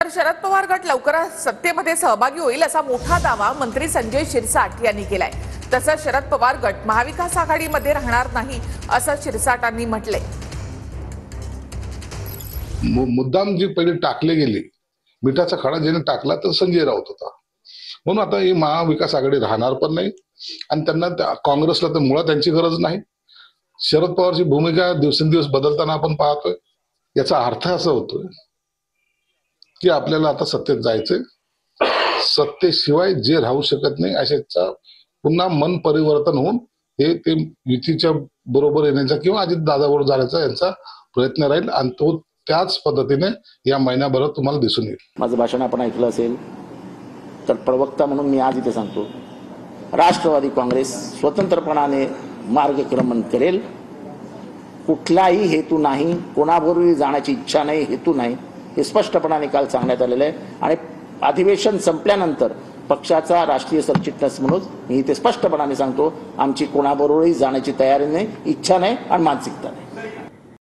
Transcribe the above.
तर शरद पवार गट लवकरच सत्तेमध्ये सहभागी होईल असा मोठा दावा मंत्री संजय शिरसाट यांनी केलाय। तसंच शरद पवार गट महाविकास आघाडीमध्ये राहणार नाही असं शिरसाटांनी म्हटलंय। मुद्दाम जी पहिले टाकले गेली मिठाचा खडा ज्याने टाकला तर संजय राऊत होता, म्हणून आता ही महाविकास आघाडी राहणार पण नाही आणि त्यांना काँग्रेसला तर मुळात त्यांची गरज नाही। शरद पवारची भूमिका दिवसेंदिवस बदलताना आपण पाहतोय। याचा अर्थ असा होतोय की आपल्याला आता सत्तेत जायचंय, सत्तेशिवाय जे राहू शकत नाही अशाचा पुन्हा मन परिवर्तन होऊन ते युतीच्या बरोबर येण्याचा किंवा अजित दादाबरोबर जाण्याचा यांचा प्रयत्न राहील आणि तो त्याच पद्धतीने या महिन्याभरात तुम्हाला दिसून येईल। माझं भाषण आपण ऐकलं असेल तर प्रवक्ता म्हणून मी आज इथे सांगतो, राष्ट्रवादी काँग्रेस स्वतंत्रपणाने मार्गक्रमण करेल। कुठलाही हेतू नाही, कोणाबरोबर जाण्याची इच्छा नाही, हेतू नाही, हे स्पष्टपणाने काल सांगण्यात आलेलं आहे। आणि अधिवेशन संपल्यानंतर पक्षाचा राष्ट्रीय सरचिटणीस म्हणून मी इथे स्पष्टपणाने सांगतो, आमची कोणाबरोबरही जाण्याची तयारी नाही, इच्छा नाही आणि मानसिकता नाही।